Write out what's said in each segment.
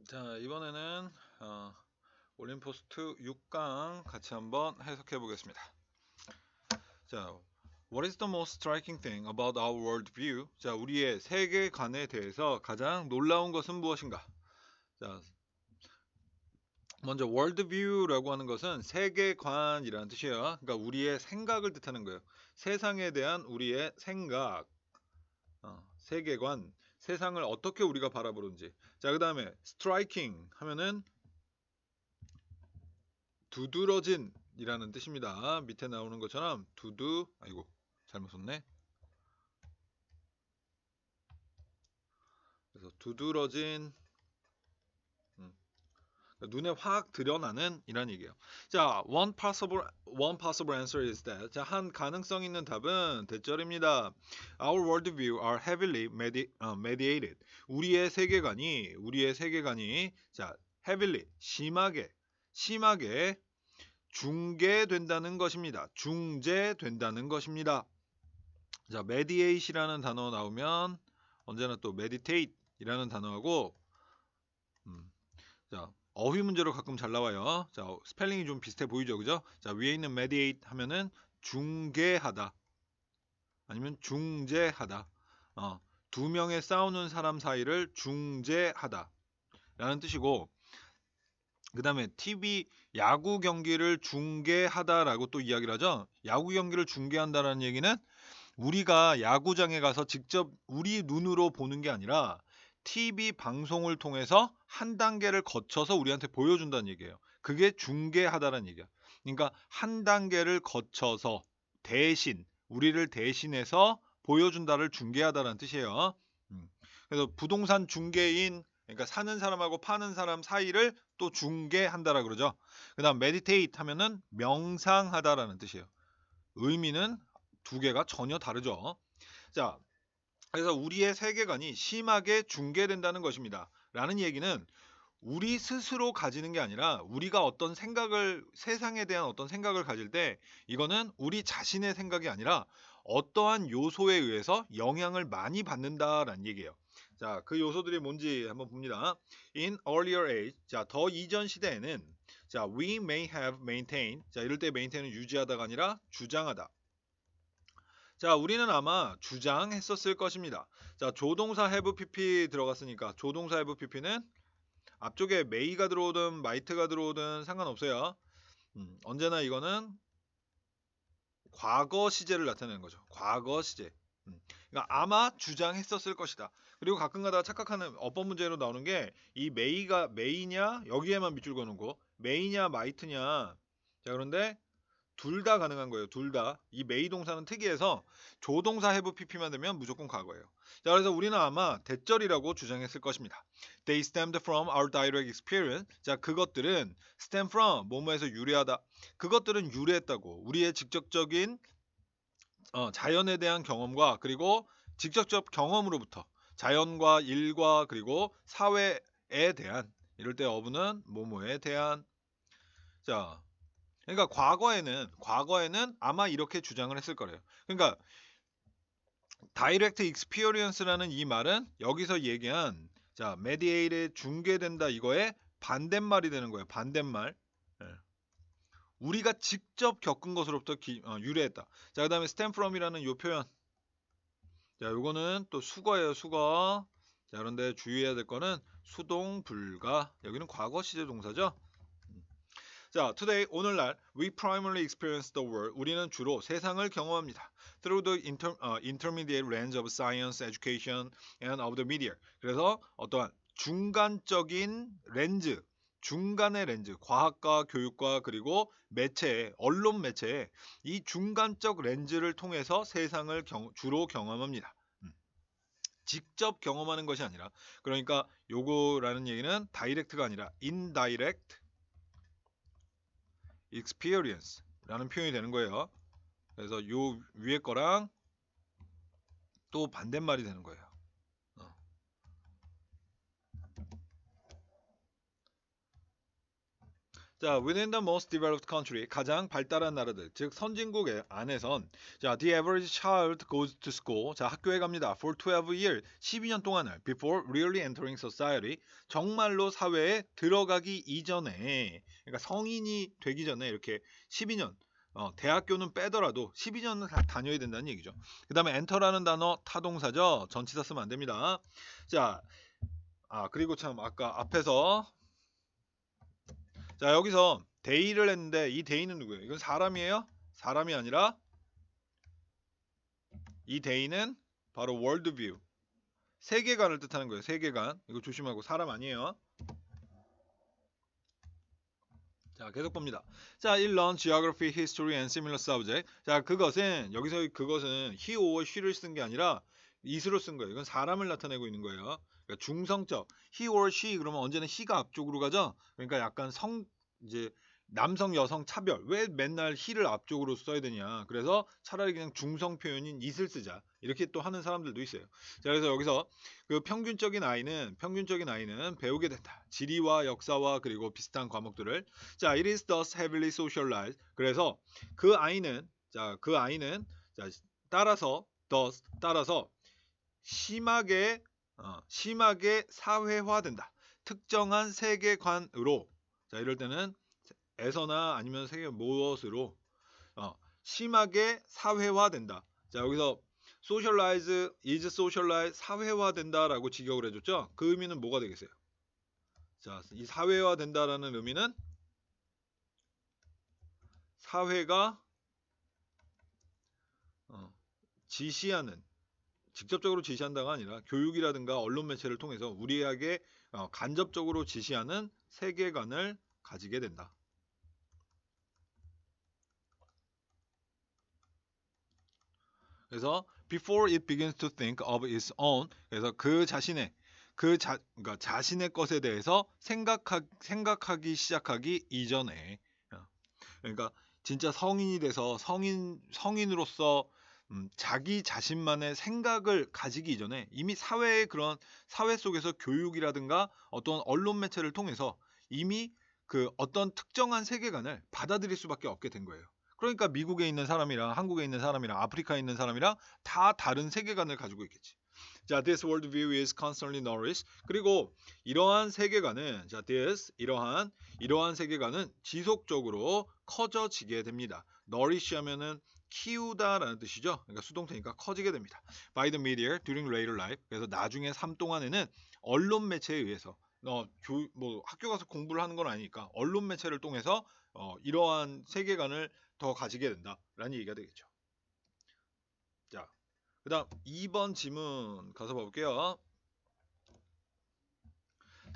자, 이번에는 올림포스트 6강 같이 한번 해석해 보겠습니다. 자, What is the most striking thing about our worldview? 자, 우리의 세계관에 대해서 가장 놀라운 것은 무엇인가? 자, 먼저 worldview라고 하는 것은 세계관이라는 뜻이에요. 그러니까 우리의 생각을 뜻하는 거예요. 세상에 대한 우리의 생각, 세계관, 세상을 어떻게 우리가 바라보는지. 자, 그 다음에 striking 하면은 두드러진이라는 뜻입니다. 밑에 나오는 것처럼 아이고 잘못 썼네. 그래서 두드러진, 눈에 확 드러나는 이란 얘기예요. 자, one possible answer is that. 자, 한 가능성 있는 답은 대절입니다. Our worldview are heavily mediated. 우리의 세계관이 자, heavily 심하게 중계된다는 것입니다. 중재된다는 것입니다. 자, mediate이라는 단어 나오면 언제나 또 meditate이라는 단어하고 자, 어휘 문제로 가끔 잘 나와요. 자, 스펠링이 좀 비슷해 보이죠, 그죠? 자, 위에 있는 mediate 하면은 중계하다, 아니면 중재하다. 두 명의 싸우는 사람 사이를 중재하다 라는 뜻이고, 그 다음에 TV 야구 경기를 중계하다라고 또 이야기를 하죠. 야구 경기를 중계한다라는 얘기는 우리가 야구장에 가서 직접 우리 눈으로 보는 게 아니라 TV 방송을 통해서 한 단계를 거쳐서 우리한테 보여준다는 얘기예요. 그게 중계하다라는 얘기야. 그러니까 한 단계를 거쳐서 우리를 대신해서 보여준다를 중계하다라는 뜻이에요. 그래서 부동산 중개인, 그러니까 사는 사람하고 파는 사람 사이를 또 중개한다라 그러죠. 그 다음 meditate 하면은 명상하다라는 뜻이에요. 의미는 두 개가 전혀 다르죠. 자, 그래서 우리의 세계관이 심하게 중계된다는 것입니다. 라는 얘기는 우리 스스로 가지는 게 아니라 우리가 어떤 생각을, 세상에 대한 어떤 생각을 가질 때 이거는 우리 자신의 생각이 아니라 어떠한 요소에 의해서 영향을 많이 받는다라는 얘기예요. 자, 그 요소들이 뭔지 한번 봅니다. In earlier age, 자, 더 이전 시대에는 자, we may have maintained, 자, 이럴 때 maintain은 유지하다가 아니라 주장하다. 자, 우리는 아마 주장했었을 것입니다. 자, 조동사 have pp 들어갔으니까 조동사 have pp는 앞쪽에 may가 들어오든 might가 들어오든 상관없어요. 언제나 이거는 과거 시제를 나타내는 거죠. 과거 시제. 그러니까 아마 주장했었을 것이다. 그리고 가끔 가다가 착각하는 어법 문제로 나오는 게 이 may가 may냐 여기에만 밑줄 거는 거, may냐 might냐. 자, 그런데 둘 다 가능한 거예요. 둘 다. 이 may 동사는 특이해서 조동사 have pp만 되면 무조건 과거예요. 자, 그래서 우리는 아마 대절이라고 주장했을 것입니다. They stemmed from our direct experience. 자, 그것들은 stem from 뭐뭐에서 유래하다. 그것들은 유래했다고. 우리의 직접적인 자연에 대한 경험과 그리고 직접적 경험으로부터 자연과 일과 그리고 사회에 대한, 이럴 때 어부는 뭐뭐에 대한. 자, 그러니까 과거에는 아마 이렇게 주장을 했을 거래요. 그러니까 direct experience라는 이 말은 여기서 얘기한 자, mediate에 중계된다 이거에 반대말이 되는 거예요. 반대말. 예. 우리가 직접 겪은 것으로부터 유래했다. 자, 그다음에 stem from이라는 요 표현. 자, 요거는 또 수거예요. 수거. 자, 그런데 주의해야 될 거는 수동 불가. 여기는 과거 시제 동사죠. 자, today 오늘날 we primarily experience the world. 우리는 주로 세상을 경험합니다. Through the intermediate range of science, education, and of the media. 그래서 어떠한 중간적인 렌즈, 중간의 렌즈, 과학과 교육과 그리고 매체, 언론 매체, 이 중간적 렌즈를 통해서 세상을 주로 경험합니다. 직접 경험하는 것이 아니라, 그러니까 요거라는 얘기는 다이렉트가 아니라 indirect experience라는 표현이 되는 거예요. 그래서 요 위에 거랑 또 반대말이 되는 거예요. 자, within the most developed country, 가장 발달한 나라들, 즉 선진국 안에선 자, the average child goes to school. 자, 학교에 갑니다. for 12 years, 12년 동안을 before really entering society. 정말로 사회에 들어가기 이전에, 그러니까 성인이 되기 전에 이렇게 12년 대학교는 빼더라도 12년은 다 다녀야 된다는 얘기죠. 그 다음에 enter라는 단어 타동사죠. 전치사 쓰면 안 됩니다. 자, 그리고 참 아까 앞에서 자, 여기서 데이를 했는데 이 데이는 누구예요? 이건 사람이에요? 사람이 아니라 이 데이는 바로 월드뷰, 세계관을 뜻하는 거예요. 세계관. 이거 조심하고, 사람 아니에요. 자, 계속 봅니다. 자, 1런 geography, history and similar subject. 자, 그것은 여기서 그것은 he or she를 쓴 게 아니라 is로 쓴 거예요. 이건 사람을 나타내고 있는 거예요. 그러니까 중성적 he or she 그러면 언제나 he가 앞쪽으로 가죠. 그러니까 약간 이제 남성 여성 차별. 왜 맨날 he를 앞쪽으로 써야 되냐. 그래서 차라리 그냥 중성 표현인 it을 쓰자. 이렇게 또 하는 사람들도 있어요. 자, 그래서 여기서 그 평균적인 아이는 배우게 된다. 지리와 역사와 그리고 비슷한 과목들을. 자, it is thus heavily socialized. 그래서 그 아이는 자, 따라서 심하게 사회화된다. 특정한 세계관으로. 자, 이럴 때는 에서나 아니면 세계 무엇으로 심하게 사회화된다. 자, 여기서 socialize, is socialize, 사회화된다라고 직역을 해줬죠. 그 의미는 뭐가 되겠어요? 자, 이 사회화된다라는 의미는 사회가 지시하는, 직접적으로 지시한다가 아니라 교육이라든가 언론 매체를 통해서 우리에게 간접적으로 지시하는 세계관을 가지게 된다. 그래서 before it begins to think of its own, 그래서 그러니까 자신의 것에 대해서 생각하기 시작하기 이전에, 그러니까 진짜 성인이 돼서 성인으로서 자기 자신만의 생각을 가지기 이전에 이미 사회 속에서 교육이라든가 어떤 언론 매체를 통해서 이미 그 어떤 특정한 세계관을 받아들일 수밖에 없게 된 거예요. 그러니까 미국에 있는 사람이랑 한국에 있는 사람이랑 아프리카에 있는 사람이랑 다 다른 세계관을 가지고 있겠지. 자, this worldview is constantly nourished. 그리고 이러한 세계관은 이러한 세계관은 지속적으로 커져지게 됩니다. nourish 하면은 키우다라는 뜻이죠. 그러니까 수동태니까 커지게 됩니다. By the media during later life. 그래서 나중에 삶 동안에는 언론 매체에 의해서 학교 가서 공부를 하는 건 아니니까 언론 매체를 통해서 이러한 세계관을 더 가지게 된다라는 얘기가 되겠죠. 자, 그다음 2번 지문 가서 봐볼게요.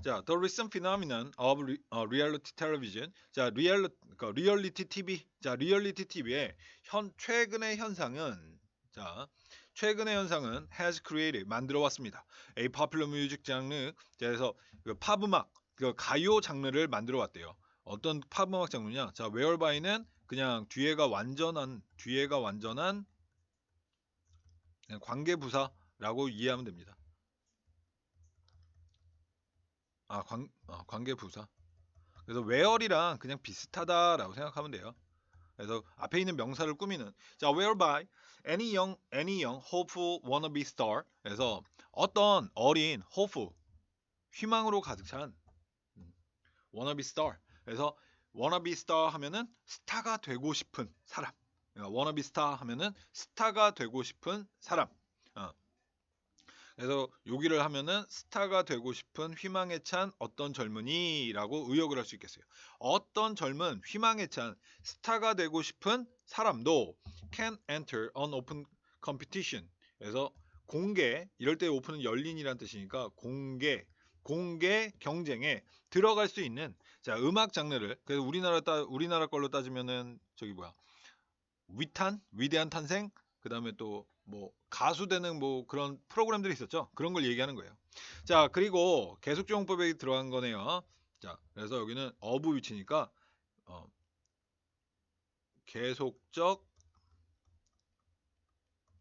자, the recent phenomenon of reality television. 자, 리얼리티 TV. 자, 리얼리티 TV의 최근의 현상은 has created, 만들어 왔습니다. A popular music genre. 자, 그래서 그 팝음악, 그 가요 장르를 만들어 왔대요. 어떤 팝음악 장르냐? 자, whereby는 그냥 뒤에가 완전한 그냥 관계부사라고 이해하면 됩니다. 관계부사. 그래서 where이랑 그냥 비슷하다라고 생각하면 돼요. 그래서 앞에 있는 명사를 꾸미는. 자, whereby any young hopeful wannabe star. 그래서 어떤 어린 hopeful, 희망으로 가득 찬 wannabe star. 그래서 wannabe star 하면은 스타가 되고 싶은 사람. wannabe star 하면은 스타가 되고 싶은 사람. 그래서 여기를 하면은 스타가 되고 싶은 희망에 찬 어떤 젊은이라고 의역을 할 수 있겠어요. 어떤 젊은 희망에 찬 스타가 되고 싶은 사람도 can enter an open competition. 그래서 공개, 이럴 때 오픈은 열린이란 뜻이니까 공개 경쟁에 들어갈 수 있는. 자, 음악 장르를, 그래서 우리나라 걸로 따지면은 위대한 탄생, 그 다음에 또 뭐 가수 되는 뭐 그런 프로그램들이 있었죠. 그런 걸 얘기하는 거예요. 자, 그리고 계속적용법에 들어간 거네요. 자, 그래서 여기는 어부 위치니까 계속적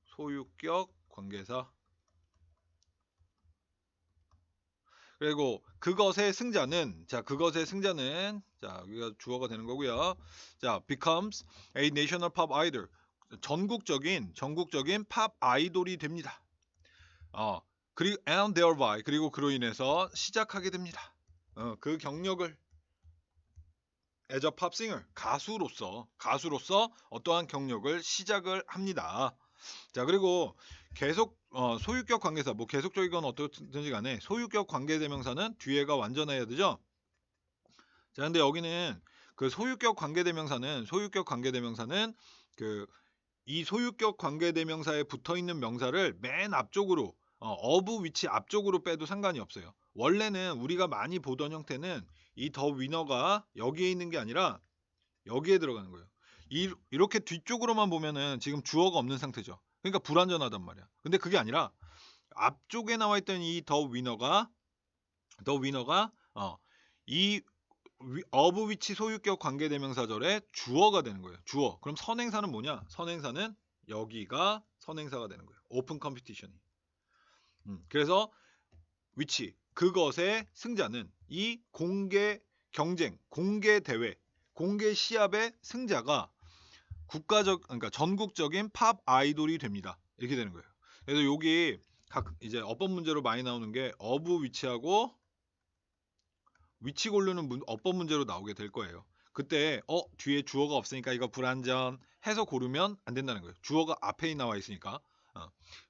소유격 관계사. 그리고 그것의 승자는 자 그것의 승자는 자 여기가 주어가 되는 거고요. 자 becomes a national pop idol 전국적인 팝 아이돌이 됩니다. 그리고 and thereby 그리고 그로 인해서 시작하게 됩니다. 그 경력을 as a pop singer 가수로서 어떠한 경력을 시작을 합니다. 자 그리고 계속 소유격 관계사 뭐 계속적이건 어떻든지 간에 소유격 관계대명사는 뒤에가 완전해야 되죠. 자 근데 여기는 그 소유격 관계대명사는 그 이 소유격 관계대명사에 붙어있는 명사를 맨 앞쪽으로 of 위치 앞쪽으로 빼도 상관이 없어요. 원래는 우리가 많이 보던 형태는 이 더 위너가 여기에 있는 게 아니라 여기에 들어가는 거예요. 이렇게 뒤쪽으로만 보면은 지금 주어가 없는 상태죠. 그러니까 불완전하단 말이야. 근데 그게 아니라 앞쪽에 나와 있던 이 더 위너가 이 of 위치 소유격 관계대명사절의 주어가 되는 거예요. 주어. 그럼 선행사는 뭐냐? 선행사는 여기가 선행사가 되는 거예요. 오픈 컴피티션이. 그래서 위치 그것의 승자는 이 공개 경쟁, 공개 대회, 공개 시합의 승자가 그러니까 전국적인 팝 아이돌이 됩니다. 이렇게 되는 거예요. 그래서 여기 이제 어법 문제로 많이 나오는 게 of 위치하고 위치 고르는 어법 문제로 나오게 될 거예요. 그때 뒤에 주어가 없으니까 이거 불완전 해서 고르면 안 된다는 거예요. 주어가 앞에 나와 있으니까.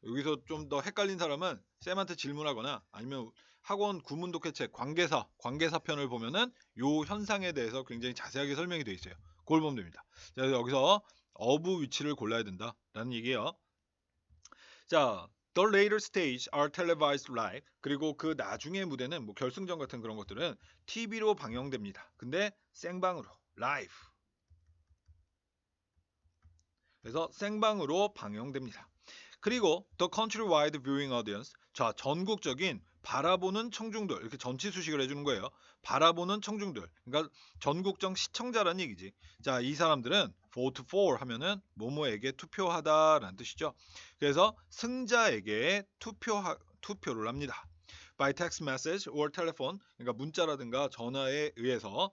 여기서 좀 더 헷갈린 사람은 쌤한테 질문하거나 아니면 학원 구문 독해책 관계사 편을 보면은 요 현상에 대해서 굉장히 자세하게 설명이 되어 있어요. 그걸 보면 됩니다. 자, 여기서 of 위치를 골라야 된다라는 얘기예요. 자, The later stage are televised live. 그리고 그 나중의 무대는 뭐 결승전 같은 그런 것들은 TV로 방영됩니다. 근데 생방으로 라이브. 그래서 생방으로 방영됩니다. 그리고 The countrywide viewing audience. 자, 전국적인 바라보는 청중들. 이렇게 전치 수식을 해주는 거예요. 바라보는 청중들. 그러니까 전국적 시청자라는 얘기지. 자, 이 사람들은 vote for 하면은 뭐뭐에게 투표하다라는 뜻이죠. 그래서 승자에게 투표를 합니다. By text message or telephone. 그러니까 문자라든가 전화에 의해서.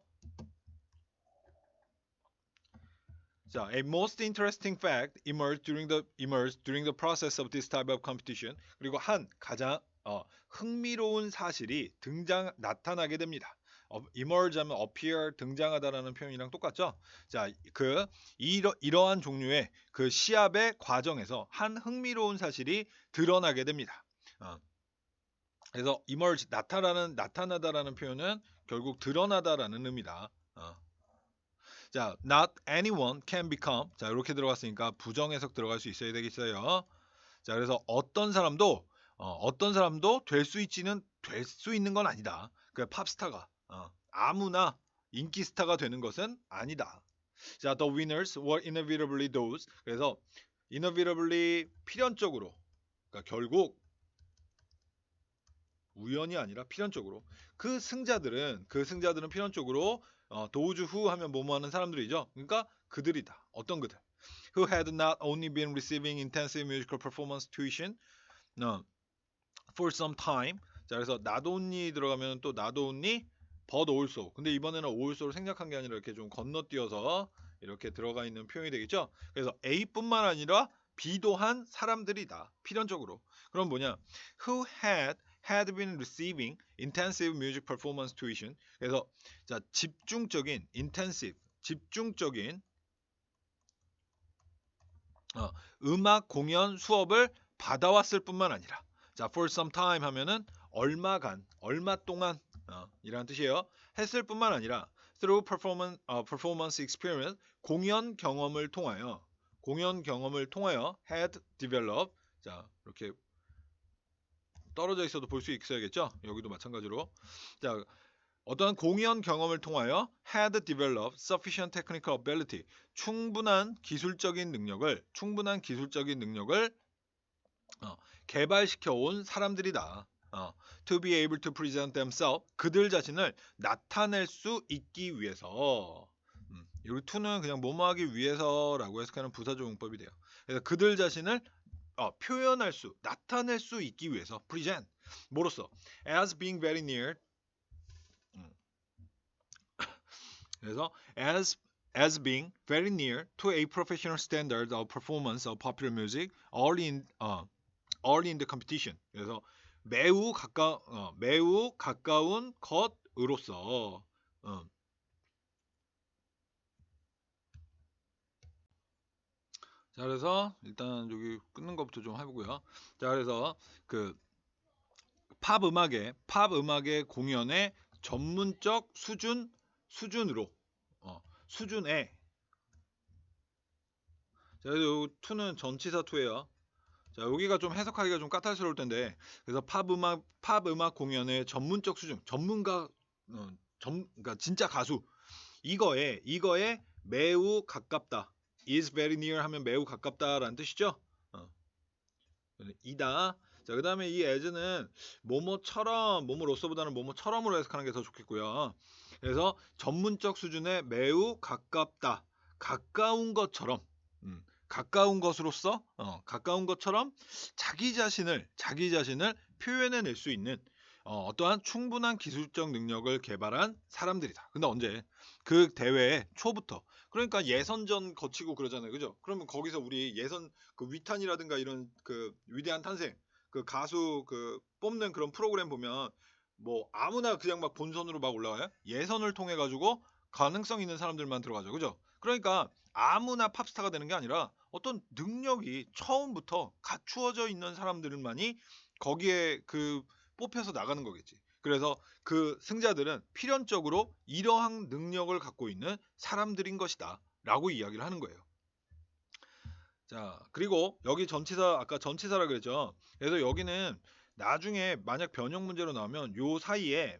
자, a most interesting fact emerged during the process of this type of competition. 그리고 한 가장 흥미로운 사실이 나타나게 됩니다. emerge 하면 appear 등장하다라는 표현이랑 똑같죠? 자, 이러한 종류의 그 시합의 과정에서 한 흥미로운 사실이 드러나게 됩니다. 그래서 emerge 나타나다라는 표현은 결국 드러나다라는 의미다. 자, not anyone can become. 자, 이렇게 들어갔으니까 부정해석 들어갈 수 있어야 되겠어요. 자, 그래서 어떤 사람도 될 수 있는 건 아니다. 그 팝스타가 아무나 인기 스타가 되는 것은 아니다. 자, the winners were inevitably those. 그래서 inevitably 필연적으로, 그러니까 결국 우연이 아니라 필연적으로 그 승자들은 필연적으로 those who 하면 뭐뭐 하는 사람들이죠. 그러니까 그들이다. 어떤 그들. Who had not only been receiving intensive musical performance tuition for some time. 자, 그래서 not only 들어가면 또 not only but also. 근데 이번에는 also를 생략한 게 아니라 이렇게 좀 건너뛰어서 이렇게 들어가 있는 표현이 되겠죠. 그래서 A뿐만 아니라 B도 한 사람들이다. 필연적으로. 그럼 뭐냐? Who had been receiving intensive music performance tuition. 그래서 자, 집중적인 음악 공연 수업을 받아왔을 뿐만 아니라 자, for some time 하면은 얼마 동안 이라는 뜻이에요. 했을 뿐만 아니라 through performance experience 공연 경험을 통하여 had developed. 자, 이렇게 떨어져 있어도 볼 수 있어야겠죠? 여기도 마찬가지로. 자, 어떠한 공연 경험을 통하여 had developed sufficient technical ability. 충분한 기술적인 능력을 개발시켜 온 사람들이다. To be able to present themselves. 그들 자신을 나타낼 수 있기 위해서. 여기 to는 그냥 뭐뭐하기 위해서라고 해석하는 부사조용법이 돼요. 그래서 그들 자신을 나타낼 수 있기 위해서 present. 뭐로써? as being very near. 그래서 as being very near to a professional standard of performance of popular music early in the competition. 그래서 매우 가까운 것으로서. 자, 그래서 일단 여기 끊는 것부터 좀 해보고요. 자, 그래서 그 팝 음악의 공연의 전문적 수준으로 수준에. 자, 그래서 요 2는 전치사 2예요. 자, 여기가 좀 해석하기가 좀 까탈스러울 텐데, 그래서 팝 음악 공연의 전문적 수준, 그러니까 진짜 가수, 이거에 매우 가깝다. is very near 하면 매우 가깝다라는 뜻이죠. 이다. 자, 그 다음에 이 as는 뭐뭐로서보다는 뭐뭐처럼으로 해석하는 게 더 좋겠고요. 그래서 전문적 수준에 매우 가깝다. 가까운 것처럼, 가까운 것으로서, 가까운 것처럼 자기 자신을 표현해낼 수 있는 어떠한 충분한 기술적 능력을 개발한 사람들이다. 근데 언제? 그 대회 초부터. 그러니까 예선전 거치고 그러잖아요, 그죠? 그러면 거기서 우리 예선 그 위탄이라든가 이런 그 위대한 탄생, 그 가수 그 뽑는 그런 프로그램 보면 뭐 아무나 그냥 막 본선으로 막 올라가요? 예선을 통해 가지고 가능성 있는 사람들만 들어가죠, 그죠? 그러니까 아무나 팝스타가 되는 게 아니라 어떤 능력이 처음부터 갖추어져 있는 사람들만이 거기에 그 뽑혀서 나가는 거겠지. 그래서 그 승자들은 필연적으로 이러한 능력을 갖고 있는 사람들인 것이다 라고 이야기를 하는 거예요. 자, 그리고 여기 전치사, 아까 전치사라 그랬죠. 그래서 여기는 나중에 만약 변형 문제로 나오면 요 사이에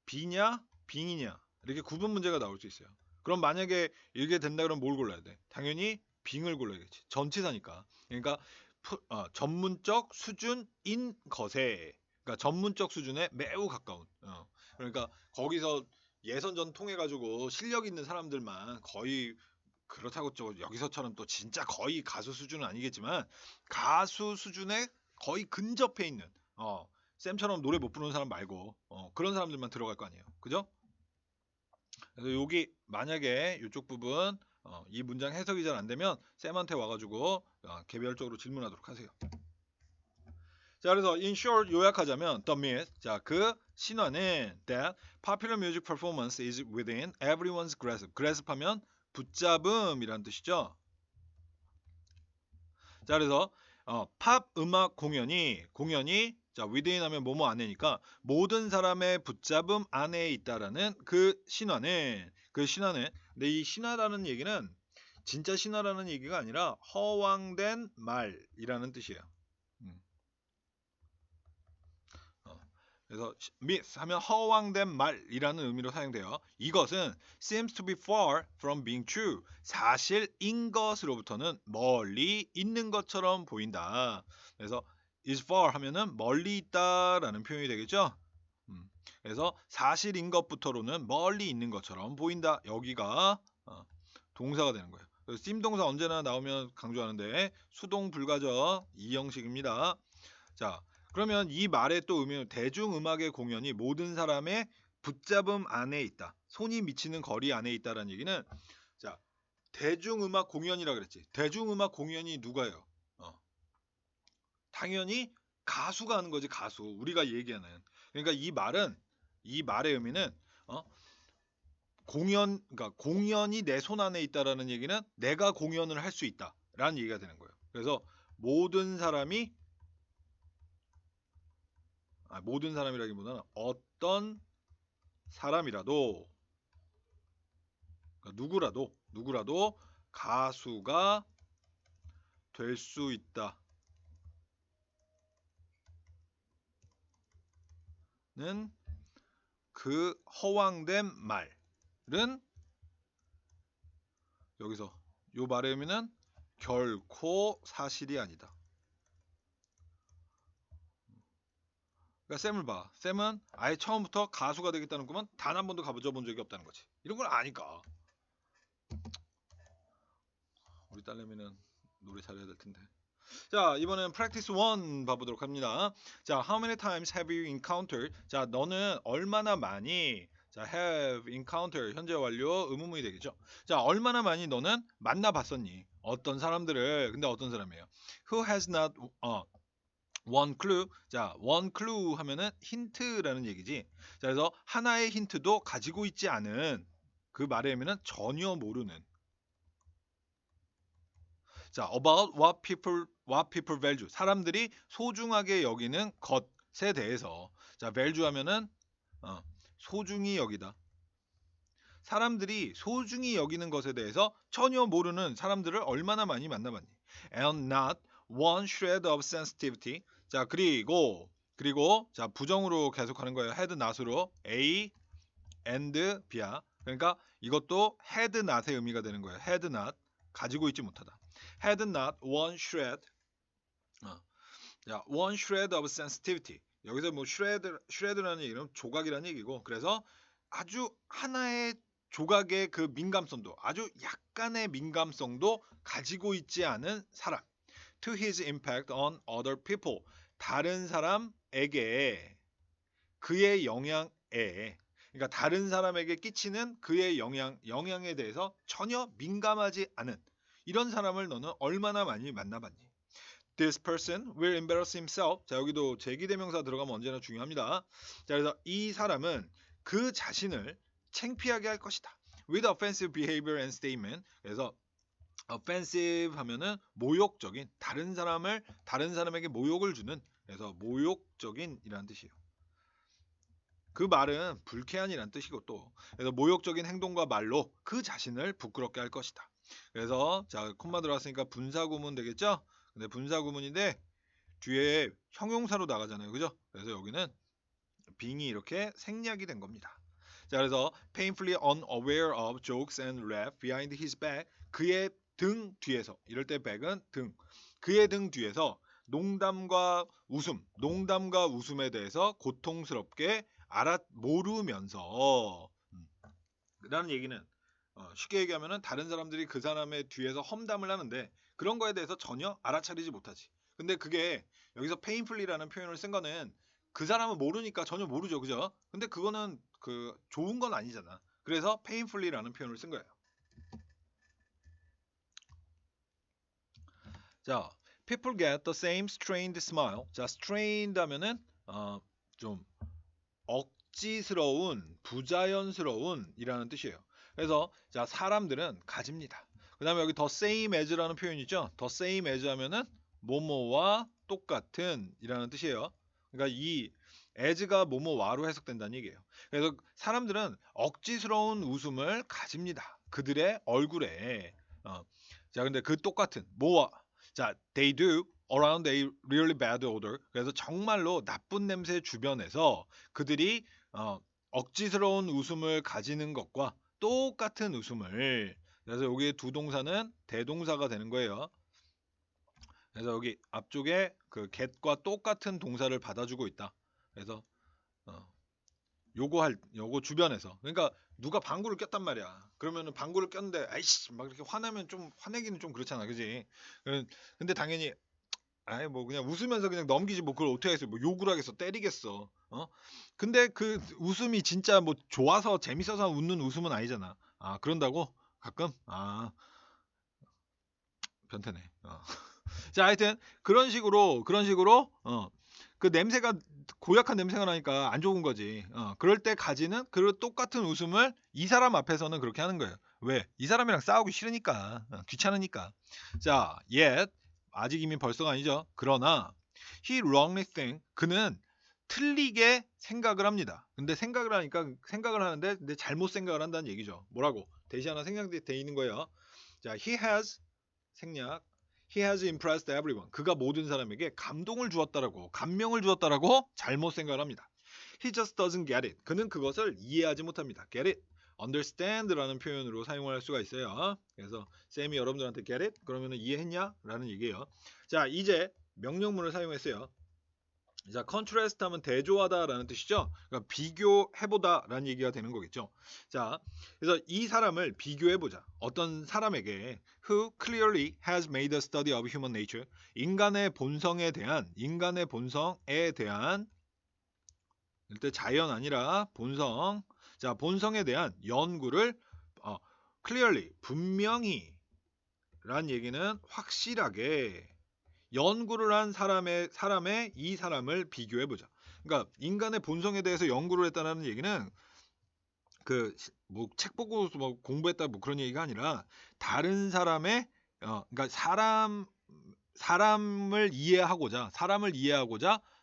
비냐 빙이냐 이렇게 구분 문제가 나올 수 있어요. 그럼 만약에 이게 된다 그러면 뭘 골라야 돼? 당연히 빙을 골라야겠지. 전치사니까. 그러니까 전문적 수준인 것에, 그러니까 전문적 수준에 매우 가까운. 그러니까 거기서 예선전 통해 가지고 실력 있는 사람들만 거의, 그렇다고 또 여기서처럼 또 진짜 거의 가수 수준은 아니겠지만 가수 수준에 거의 근접해 있는 쌤처럼 노래 못 부르는 사람 말고 그런 사람들만 들어갈 거 아니에요. 그죠? 그래서 여기 만약에 이쪽 부분 이 문장 해석이 잘 안 되면 쌤한테 와가지고 개별적으로 질문하도록 하세요. 자, 그래서 in short 요약하자면 the myth, 자, 그 신화는 that popular music performance is within everyone's grasp. grasp 하면 붙잡음이란 뜻이죠. 자, 그래서 팝 음악 공연이 자, within 하면 뭐뭐 안에니까 모든 사람의 붙잡음 안에 있다라는 그 신화는 근데 이 신화라는 얘기는 진짜 신화라는 얘기가 아니라 허황된 말이라는 뜻이에요. 그래서 myth 하면 허황된 말이라는 의미로 사용돼요. 이것은 seems to be far from being true. 사실인 것으로부터는 멀리 있는 것처럼 보인다. 그래서 is far 하면은 멀리 있다라는 표현이 되겠죠. 그래서 사실인 것부터로는 멀리 있는 것처럼 보인다. 여기가 동사가 되는 거예요. seem 동사 언제나 나오면 강조하는데 수동 불가죠. 이 형식입니다. 자, 그러면 이 말의 또 의미는 대중음악의 공연이 모든 사람의 붙잡음 안에 있다. 손이 미치는 거리 안에 있다라는 얘기는, 자, 대중음악 공연이라 그랬지. 대중음악 공연이 누가요? 당연히 가수가 하는 거지, 가수. 우리가 얘기하는. 그러니까 이 말의 의미는 그러니까 공연이 내 손 안에 있다라는 얘기는 내가 공연을 할 수 있다라는 얘기가 되는 거예요. 그래서 모든 사람이라기보다는 어떤 사람이라도, 그러니까 누구라도 가수가 될 수 있다는 그 허황된 말은, 여기서 요 말의 의미는 결코 사실이 아니다. 그러니까 쌤을 봐. 쌤은 아예 처음부터 가수가 되겠다는 꿈은 단 한 번도 가져본 적이 없다는 거지. 이런 걸 아니까. 우리 딸내미는 노래 잘해야 될 텐데. 자, 이번엔 practice 1 봐보도록 합니다. 자, how many times have you encountered? 자, 너는 얼마나 많이 자, have encountered 현재 완료 의문문이 되겠죠. 자, 얼마나 많이 너는 만나봤었니? 어떤 사람들을. 근데 어떤 사람이에요? Who has not one clue. 자, one clue 하면은 힌트라는 얘기지. 자, 그래서 하나의 힌트도 가지고 있지 않은 그 말의 의미는 전혀 모르는. 자, about what people value. 사람들이 소중하게 여기는 것에 대해서. 자, value 하면은 소중히 여기다. 사람들이 소중히 여기는 것에 대해서 전혀 모르는 사람들을 얼마나 많이 만나봤니? And not one shred of sensitivity. 자, 그리고 자, 부정으로 계속하는 거예요. had not으로 A and B야. 그러니까 이것도 had not의 의미가 되는 거예요. had not 가지고 있지 못하다. had not one shred. 자, one shred of sensitivity. 여기서 뭐 shred라는 얘기는 조각이라는 얘기고, 그래서 아주 하나의 조각의 그 민감성도, 아주 약간의 민감성도 가지고 있지 않은 사람. To his impact on other people. 다른 사람에게 그의 영향에, 그러니까 다른 사람에게 끼치는 그의 영향에 대해서 전혀 민감하지 않은 이런 사람을 너는 얼마나 많이 만나봤니? This person will embarrass himself. 자, 여기도 제기대명사 들어가면 언제나 중요합니다. 자, 그래서 이 사람은 그 자신을 창피하게 할 것이다. With offensive behavior and statement. 그래서 offensive 하면은 모욕적인, 다른 사람에게 모욕을 주는, 그래서 모욕적인이라는 뜻이에요. 그 말은 불쾌한이라는 뜻이고, 또 그래서 모욕적인 행동과 말로 그 자신을 부끄럽게 할 것이다. 그래서 자, 콤마 들어왔으니까 분사구문 되겠죠? 근데 분사구문인데 뒤에 형용사로 나가잖아요, 그죠? 그래서 여기는 being이 이렇게 생략이 된 겁니다. 자, 그래서 painfully unaware of jokes and laugh behind his back. 그의 등 뒤에서, 이럴 때 back은 등, 그의 등 뒤에서 농담과 웃음에 대해서 고통스럽게 모르면서 라는 얘기는 쉽게 얘기하면은 다른 사람들이 그 사람의 뒤에서 험담을 하는데 그런 거에 대해서 전혀 알아차리지 못하지. 근데 그게 여기서 painfully라는 표현을 쓴 거는 그 사람은 모르니까 전혀 모르죠, 그죠? 근데 그거는 그 좋은 건 아니잖아. 그래서 painfully라는 표현을 쓴 거예요. 자, people get the same strained smile. 자, strained 하면은 좀 억지스러운, 부자연스러운 이라는 뜻이에요. 그래서 자, 사람들은 가집니다. 그 다음에 여기 the same as라는 표현이 있죠. the same as 하면은 뭐뭐와 똑같은 이라는 뜻이에요. 그러니까 이 as가 뭐뭐와로 해석된다는 얘기예요. 그래서 사람들은 억지스러운 웃음을 가집니다. 그들의 얼굴에. 자, 근데 그 똑같은 뭐와, 자, they do around a really bad odor. 그래서 정말로 나쁜 냄새 주변에서 그들이 억지스러운 웃음을 가지는 것과 똑같은 웃음을. 그래서 여기 두 동사는 대동사가 되는 거예요. 그래서 여기 앞쪽에 그 get과 똑같은 동사를 받아주고 있다. 그래서 요거 주변에서, 그러니까 누가 방구를 꼈단 말이야. 그러면은 방구를 꼈는데 아이씨 막 이렇게 화나면 좀, 화내기는 좀 그렇잖아, 그지? 근데 당연히 아이 뭐 그냥 웃으면서 그냥 넘기지, 뭐 그걸 어떻게 하겠어? 뭐 욕을 하겠어? 때리겠어? 근데 그 웃음이 진짜 뭐 좋아서 재밌어서 웃는 웃음은 아니잖아. 아, 그런다고? 가끔? 아, 변태네. 자, 하여튼 그런 식으로 그 냄새가, 고약한 냄새가 나니까 안 좋은 거지. 그럴 때 가지는 그 똑같은 웃음을 이 사람 앞에서는 그렇게 하는 거예요. 왜? 이 사람이랑 싸우기 싫으니까. 귀찮으니까. 자, yet 아직 이미 벌써가 아니죠. 그러나 he wrongly think, 그는 틀리게 생각을 합니다. 근데 생각을 하는데 근데 잘못 생각을 한다는 얘기죠. 뭐라고? 대시 하나 생략돼 있는 거예요. 자, he has 생략. He has impressed everyone. 그가 모든 사람에게 감명을 주었다라고 잘못 생각을 합니다. He just doesn't get it. 그는 그것을 이해하지 못합니다. Get it. understand라는 표현으로 사용할 수가 있어요. 그래서 쌤이 여러분들한테 get it? 그러면 이해했냐? 라는 얘기예요. 자, 이제 명령문을 사용했어요. 자, contrast 하면 대조하다라는 뜻이죠. 그러니까 비교해보다라는 얘기가 되는 거겠죠. 자, 그래서 이 사람을 비교해보자. 어떤 사람에게 who clearly has made a study of human nature, 인간의 본성에 대한 일단 자연 아니라 본성. 자, 본성에 대한 연구를 clearly 분명히 란 얘기는 확실하게 연구를 한 사람의 이 사람을 비교해 보자. 그러니까 인간의 본성에 대해서 연구를 했다는 얘기는 그 뭐 책 보고 뭐 공부했다 뭐 그런 얘기가 아니라 다른 사람의 그러니까 사람을 이해하고자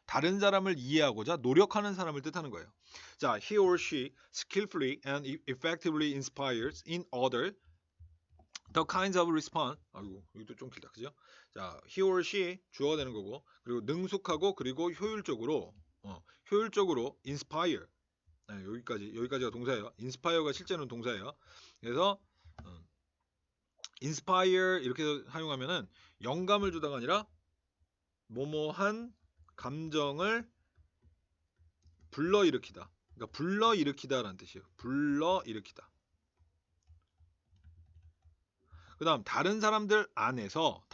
다른 사람을 이해하고자 노력하는 사람을 뜻하는 거예요. 자, he or she skillfully and effectively inspires in other the kinds of response. 아이고, 이것도 좀 길다, 그죠? 자, he or she 주어가 되는 거고, 그리고 능숙하고 그리고 효율적으로 inspire. 네, 여기까지가 동사예요. inspire가 실제는 동사예요. 그래서 inspire 이렇게 사용하면은 영감을 주다가 아니라 뭐뭐한 감정을 불러일으키다. 그러니까 불러일으키다라는 뜻이에요. 불러일으키다. 그 다음 다른 사람들 안에서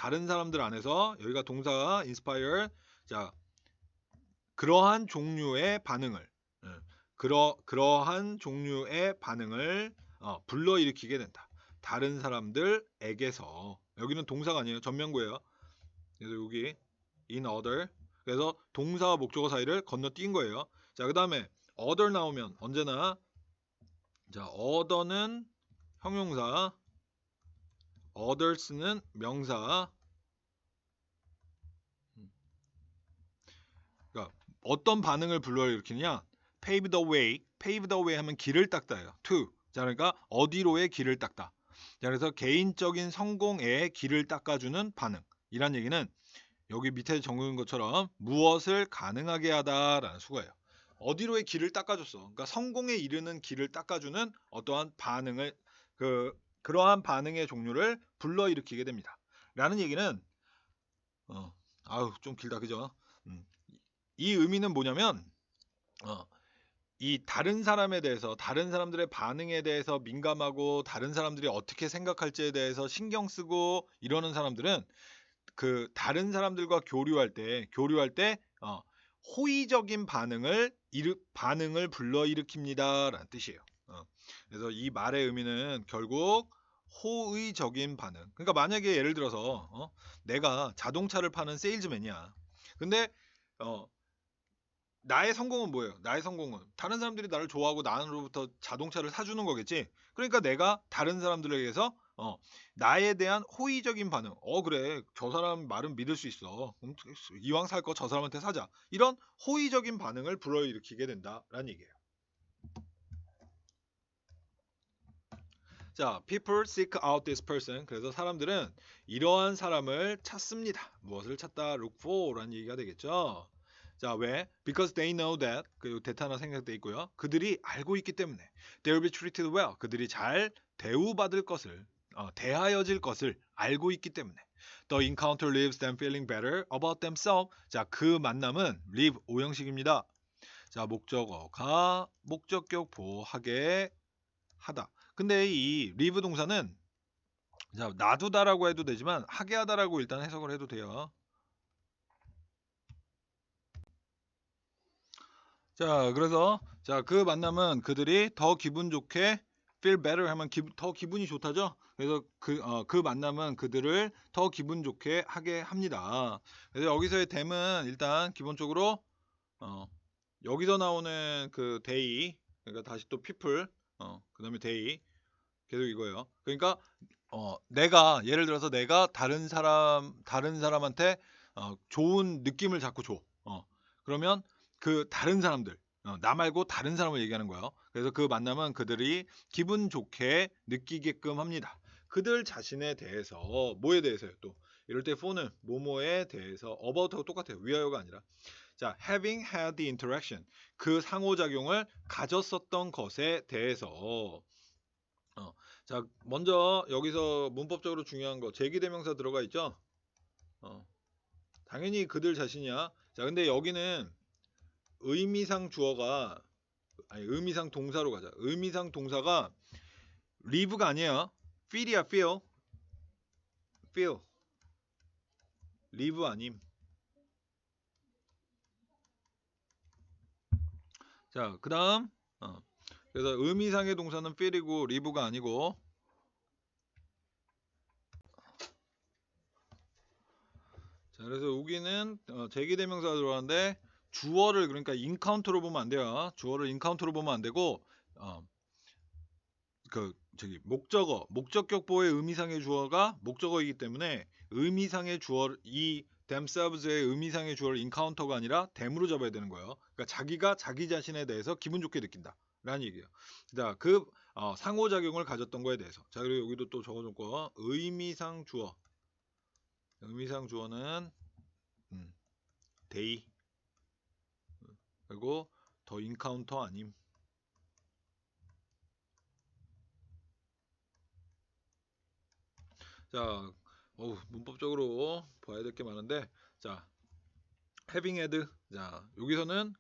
여기가 동사가 inspire. 자, 그러한 종류의 반응을 그러한 종류의 반응을 불러일으키게 된다. 다른 사람들에게서. 여기는 동사가 아니에요. 전면구예요. 그래서 여기 in other. 그래서 동사와 목적어 사이를 건너뛴 거예요. 자, 그 다음에 other 나오면 언제나 자, other는 형용사, others는 명사. 그러니까 어떤 반응을 불러일으키느냐? pave the way 하면 길을 닦다예요. to. 자, 그러니까 어디로의 길을 닦다. 자, 그래서 개인적인 성공에 길을 닦아주는 반응. 이란 얘기는 여기 밑에 적은 것처럼 무엇을 가능하게 하다라는 수거예요. 어디로의 길을 닦아줬어. 그러니까 성공에 이르는 길을 닦아주는 어떠한 반응을 그러한 반응의 종류를 불러일으키게 됩니다. 라는 얘기는 좀 길다, 그죠? 이 의미는 뭐냐면 이 다른 사람에 대해서, 다른 사람들의 반응에 대해서 민감하고 다른 사람들이 어떻게 생각할지에 대해서 신경 쓰고 이러는 사람들은 그 다른 사람들과 교류할 때 호의적인 반응을 불러일으킵니다라는 뜻이에요. 그래서 이 말의 의미는 결국 호의적인 반응. 그러니까 만약에 예를 들어서 내가 자동차를 파는 세일즈맨이야. 근데 나의 성공은 뭐예요? 나의 성공은 다른 사람들이 나를 좋아하고 나로부터 자동차를 사주는 거겠지. 그러니까 내가 다른 사람들에게서 나에 대한 호의적인 반응. 그래, 저 사람 말은 믿을 수 있어. 이왕 살 거 저 사람한테 사자. 이런 호의적인 반응을 불러일으키게 된다라는 얘기예요. 자, people seek out this person. 그래서 사람들은 이러한 사람을 찾습니다. 무엇을 찾다? look for라는 얘기가 되겠죠. 자, 왜? Because they know that. 그리고 대타나 생략돼 있고요. 그들이 알고 있기 때문에. They will be treated well. 그들이 잘 대우받을 것을, 대하여질 것을 알고 있기 때문에. The encounter leaves them feeling better about themselves. 자, 그 만남은 leave 오형식입니다. 자, 목적어가 목적격 보하게 하다. 근데 이 leave 동사는 자, 놔두다라고 해도 되지만 하게 하다라고 일단 해석을 해도 돼요. 자, 그래서 그 만남은 그들이 더 기분 좋게 feel better 하면 더 기분이 좋다죠. 그래서 그 만남은 그들을 더 기분 좋게 하게 합니다. 그래서 여기서의 them은 일단 기본적으로 여기서 나오는 그 they, 그러니까 다시 또 people, 그다음에 they 계속 이거예요. 그러니까 내가 예를 들어서 내가 다른 사람한테 좋은 느낌을 자꾸 줘. 그러면 그 다른 사람들, 나 말고 다른 사람을 얘기하는 거예요. 그래서 그 만남은 그들이 기분 좋게 느끼게끔 합니다. 그들 자신에 대해서, 뭐에 대해서요? 또 이럴 때 for는 뭐뭐에 대해서, about하고 똑같아요. 위하여가 아니라. 자, having had the interaction, 그 상호작용을 가졌었던 것에 대해서. 자, 먼저 여기서 문법적으로 중요한 거 제기대명사 들어가 있죠. 당연히 그들 자신이야. 자, 근데 여기는 의미상 주어가 아니 의미상 동사로 가자. 의미상 동사가 live가 아니에요. feel이야, feel. feel. live 아님. 자, 그다음 그래서 의미상의 동사는 feel이고 live가 아니고. 자, 그래서 여기는 제기대명사가 들어가는데 주어를 그러니까 인카운트로 보면 안 돼요. 주어를 인카운트로 보면 안 되고 목적격보의 의미상의 주어가 목적어이기 때문에 의미상의 주어 이 themselves의 의미상의 주어를 인카운터가 아니라 them으로 잡아야 되는 거예요. 그러니까 자기가 자기 자신에 대해서 기분 좋게 느낀다 라는 얘기예요. 자, 그 상호작용을 가졌던 거에 대해서. 자, 그리고 여기도 또 적어놓을 거 의미상 주어. 의미상 주어는 they 그리고 더 인카운터 아님. 자, 문법적으로 봐야 될 게 많은데, 자, having had, 자, 여기서는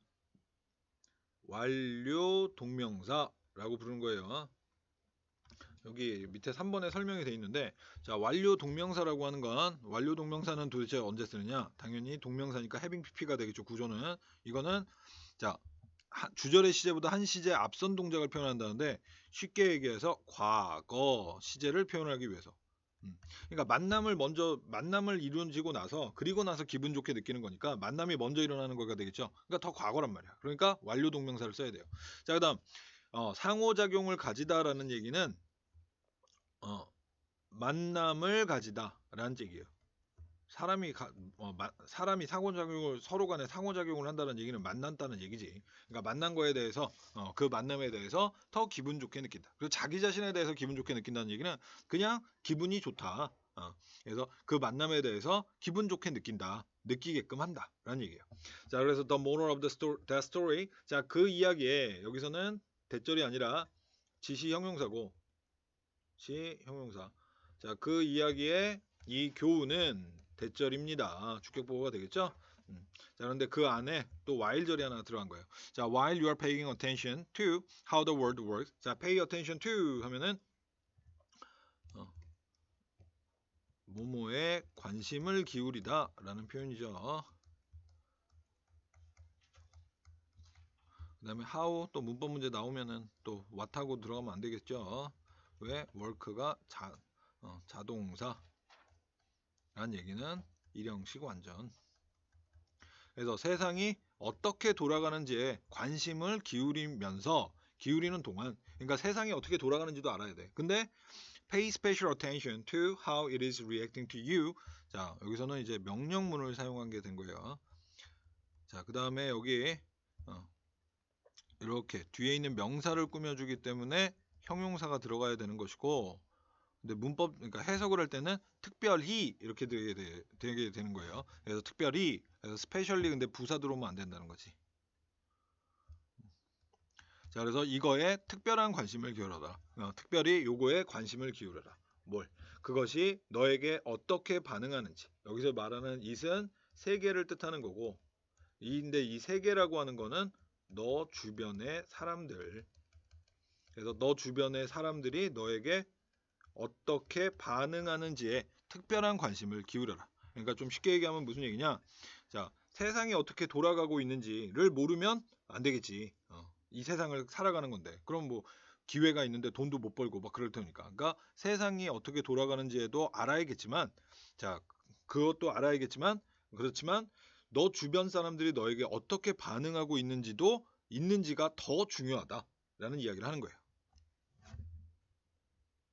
완료 동명사라고 부르는 거예요. 여기 밑에 3번에 설명이 되어 있는데, 자, 완료 동명사라고 하는 건 완료 동명사는 도대체 언제 쓰느냐? 당연히 동명사니까 having pp가 되겠죠. 구조는 이거는 자, 주절의 시제보다 한 시제 앞선 동작을 표현한다는데 쉽게 얘기해서 과거 시제를 표현하기 위해서. 그러니까 만남을 이루어지고 나서 그리고 나서 기분 좋게 느끼는 거니까 만남이 먼저 일어나는 거가 되겠죠. 그러니까 더 과거란 말이야. 그러니까 완료 동명사를 써야 돼요. 자, 그다음 상호작용을 가지다라는 얘기는 만남을 가지다라는 얘기예요. 사람이 상호작용을 서로 간에 상호작용을 한다는 얘기는 만난다는 얘기지. 그러니까 만난 거에 대해서 그 만남에 대해서 더 기분 좋게 느낀다. 그리고 자기 자신에 대해서 기분 좋게 느낀다는 얘기는 그냥 기분이 좋다. 그래서 그 만남에 대해서 기분 좋게 느끼게끔 한다라는 얘기예요. 자, 그래서 the moral of that story. 자, 그 이야기에 여기서는 대절이 아니라 지시 형용사고 시 형용사. 자, 그 이야기의 이 교훈은 대절입니다. 주격보호가 되겠죠? 자, 그런데 그 안에 또 while절이 하나 들어간 거예요. 자, while you are paying attention to how the world works. 자, pay attention to 하면은 뭐뭐에 관심을 기울이다 라는 표현이죠. 그 다음에 how 또 문법 문제 나오면은 또 what하고 들어가면 안 되겠죠. 왜? work가 자동사 라는 얘기는 일형식 완전. 그래서 세상이 어떻게 돌아가는지에 관심을 기울이는 동안, 그러니까 세상이 어떻게 돌아가는지도 알아야 돼. 근데 pay special attention to how it is reacting to you. 자, 여기서는 이제 명령문을 사용한 게 된 거예요. 자, 그 다음에 여기 이렇게 뒤에 있는 명사를 꾸며주기 때문에 형용사가 들어가야 되는 것이고, 근데 그러니까 해석을 할 때는 특별히 이렇게 되게 되는 거예요. 그래서 특별히, 그래서 스페셜리 근데 부사 들어오면 안 된다는 거지. 자, 그래서 이거에 특별한 관심을 기울여라. 특별히 요거에 관심을 기울여라. 뭘? 그것이 너에게 어떻게 반응하는지. 여기서 말하는 it은 세계를 뜻하는 거고, 근데 이 세계라고 하는 거는 너 주변의 사람들. 그래서 너 주변의 사람들이 너에게 어떻게 반응하는지에 특별한 관심을 기울여라. 그러니까 좀 쉽게 얘기하면 무슨 얘기냐? 자, 세상이 어떻게 돌아가고 있는지를 모르면 안 되겠지. 이 세상을 살아가는 건데. 그럼 뭐 기회가 있는데 돈도 못 벌고 막 그럴 테니까. 그러니까 세상이 어떻게 돌아가는지에도 알아야겠지만, 자, 그것도 알아야겠지만, 그렇지만 너 주변 사람들이 너에게 어떻게 반응하고 있는지가 더 중요하다라는 이야기를 하는 거예요.